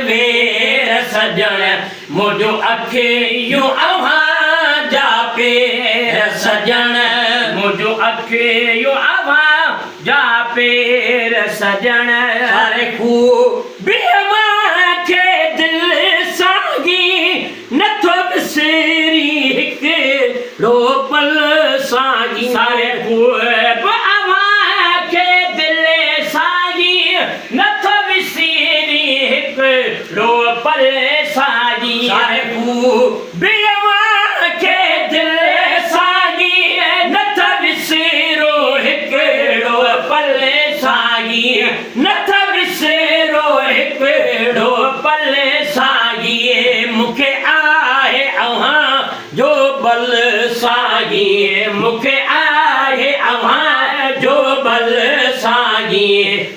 तहवेर सजण मुझो अखे यो आवां जा पेर सजण मुझो अखे यो आवां जा पेर सजण सारे खूबियमां खे दिल सागी नथो बिसरी हिकिड़ो पल सागी सारे खूबियमां खे दिल सागी नथो बिसरी हिकिड़ो पल सागी सारे खूबियमां खे दिल सागी नथो बिसरो हिकिड़ो पल सागी नथो बिसरो हिकिड़ो पल सागी मूंखे आहे अव्हां जो बल सागी मूंखे आहे अव्हां जो बल सागी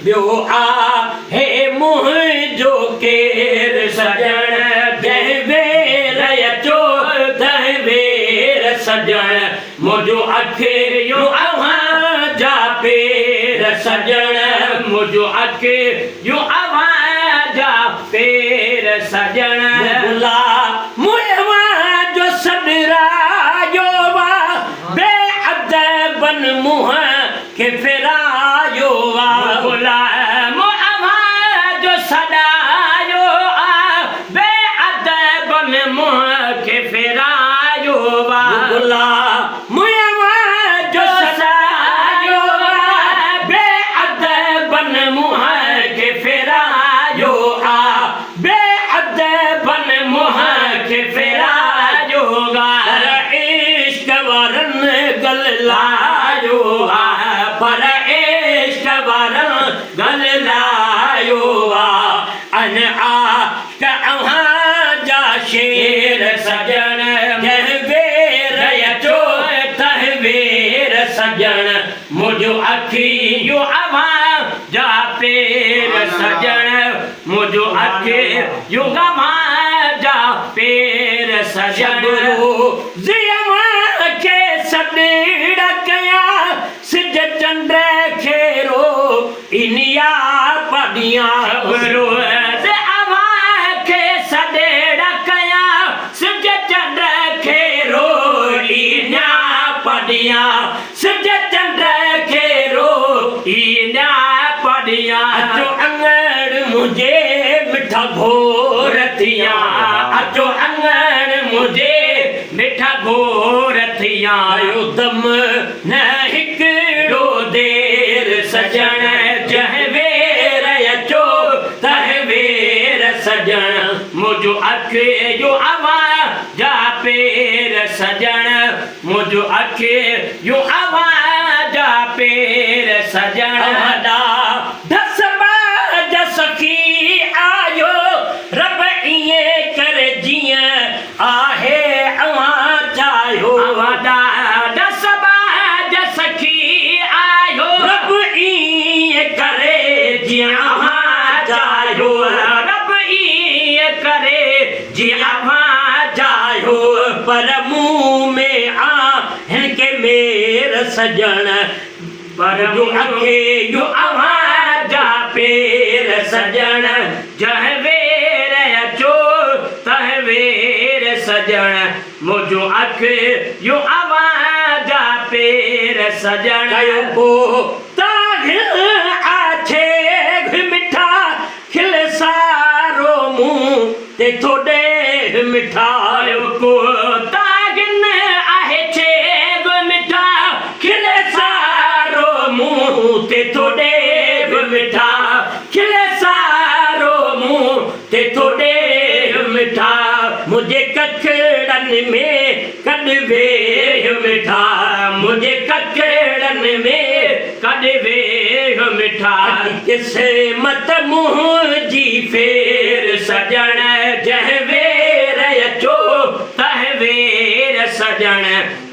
ॿियो आहे मुंहिंजो केरु सजण जंहिं बेर अचो तंहिं बेर सजण मुंहिंजो अखे यो अव्हां जा पेर सजण मुंहिंजो अखे यो अव्हां जा पेर सजण बुला मुंहिंवा जो सॾरायो वा बेअदबन मुंहं खे फिरायो वा बुला मुंहिंवा जो सॾायो बेअदबन मुंहं खे फिरायो वा बुला मुंहिंवा जो सॾायो बेअदबन मुंहं खे फिरायो बेअदबन मुंहं खे फिरायो पर इश्क वारनि गल लायो पर इश्क वारनि गल लायो अन आश्क अव्हां जा शेर सजण जंहिं बेर अचो तंहिं बेर सजण मुंहिंजो अखी यो अव्हां जा पेर सजण मुंहिंजो अखी यो अव्हां जा पेर सजण ज़ियमां खे सॾड़ कयां सिज चंड खे रो इनिया पॾियां बरो अव्हां खे सॾड़ कयां सिज चंड खे रो इनिया पॾियां सिज चंड खे रो इनिया पॾियां अचो अंगण मुंहिंजे मिठा घोर थियां अचो अंगण मुंहिंजे मिठा घोर थियां दम न हिकिड़ो देर सजण जंहिं बेर अचो तंहिं बेर सजण मुंहिंजो अखि जो अव्हां जा पेर सजण मुंहिंजो अखि जो अव्हां जा पेर सजण ढस बाज सखी आयो रब ईअं करे जीअं आहे अव्हां चाहियो ढस बाज सखी आयो रब ईअं करे जीअं अव्हां चाहियो रब ईअं करे जीअं अव्हां चाहियो पर मुंहुं में हिन के मेर सजण पर जो अखे जो अव्हां जा पेर सजण जंहिं बेर अचो तंहिं बेर सजण मुंहिंजो अखि यो अव्हां जा पेर सजण आछे मिठा खिल सारो मुंहुं ते थोड़े मिठा को तागिन आहे छेग मिठा खिल सारो मुंहुं ते थोड़े मिठा खिल सारो मुंहुं ते थोड़े मिठा मुझे कखड़न में कॾ वेह मिठा मुझे कखड़न में कॾ वेह मिठा किस्मत मुंहिंजी फेर सजण जंहिं बेर अचो तंहिं बेर सजण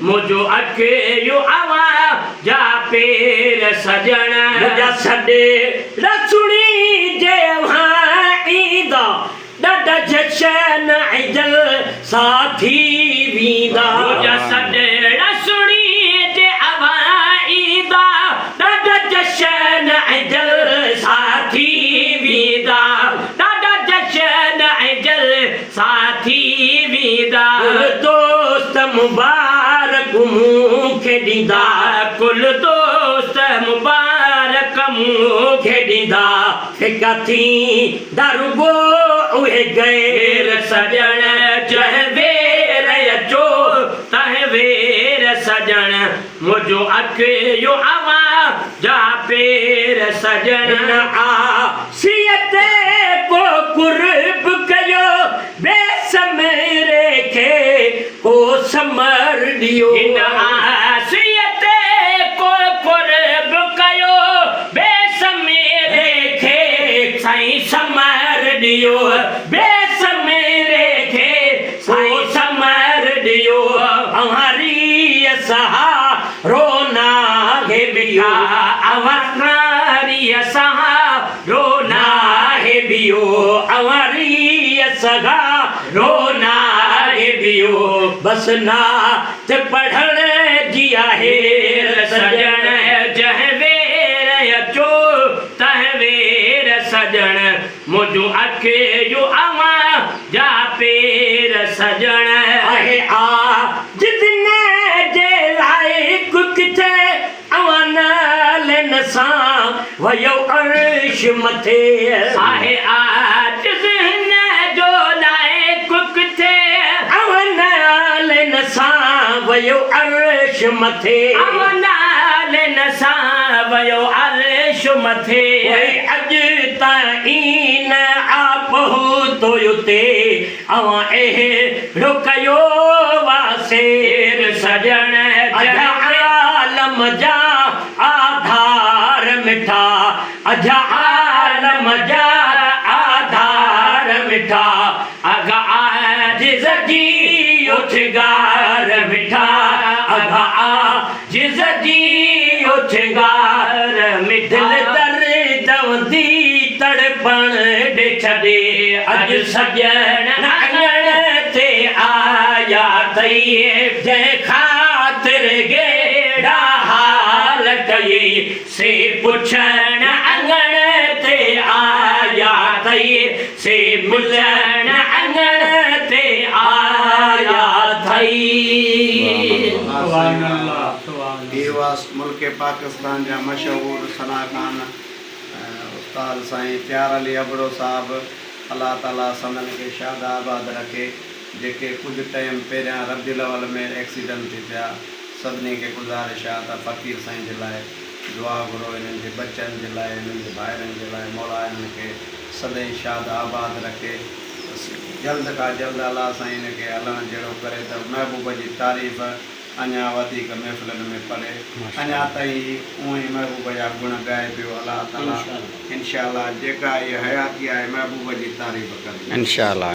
मुंहिंजो अखि यो अव्हां जा पेर सजण मुंहिंजा सॾे रसुणी जे अव्हां ईंदा ॾाढा जशन ऐं जल साथी वींदा मुंहिंजा सॾे रसुणी जे अव्हां ईंदा ॾाढा जशन ऐं जल साथी वींदा ॾाढा जशन मुबारक मूंखे ॾींदा कुल दोस्त मुबारक मूंखे ॾींदा फिका थी दरुगो उहे गैर सॼण जंहिं वेर अचो तंहिं वेर सॼण मुंहिंजो अखियो आवाज़ जा पेर सॼण आसियत को कुर्ब कयो बेसमरे खे को समर ॾियो हिन आसियत को कुर्ब कयो बेसमरे खे साईं समर ॾियो बेसमरे खे साईं समर ॾियो अवारी सहारो नाहे बियो अवारी सहारो नाहे बियो अवारी सहारो नाहे बियो बस नात पढ़ण जी आहे सॼण जंहिं वेर अचो तंहिं वेर सॼण मुंहिंजो अखियो आवाज़ जा पेर सॼण आहे जिदन जे लाइक़ किथे अवनालन सां वयो अर्श मथे आहे जिदन जो लाइक़ किथे अवनालन सां वयो अर्श मथे अवनालन सां वयो अर्श मथे अॼु ताईं न आपहूतो उते अवां अहिड़ो कयो वासेर सॼण आलम जा आधार मिठा अजा आलम जा आधार मिठा अगा आजिज़ जी उठगार मिठा अगा आजिज़ जी उठगार मिठल दर्दी तड़पण ॾे छॾे अॼु सॼण अङण ते आया तई जंहिं ख़ातिर गेड़ा हाल कई से पुछण अङण ते आया तई से मिलण अङण ते आया थई मुल्क पाकिस्तान जा मशहूर सनाखान उस्ताद साईं प्यार अली अबड़ो साहब अल्लाह ताला सदन के शाद आबाद रखे जेके कुछ टाइम पहिरियां रबियुल अव्वल में एक्सीडेंट थी पिया सभिनी खे गुज़ारिश आहे त फ़क़ीर साईं जे लाइ दुआ घुरो इन्हनि जे बचनि जे लाइ इन्हनि जे भाइरनि जे लाइ मौला इन्हनि खे सदाईं शाद आबाद रखे जल्द खां जल्द अल्लाह साईं हिन खे हलणु जहिड़ो करे त महबूब जी तारीफ़ अञा वधीक महफ़िलनि में पढ़े अञा ताईं उहो ई महबूब जा गुण ॻाए पियो अल्लाह ताला इंशाअल्लाह जेका इहा हयाती आहे महबूब जी तारीफ़ करे इंशाअल्लाह।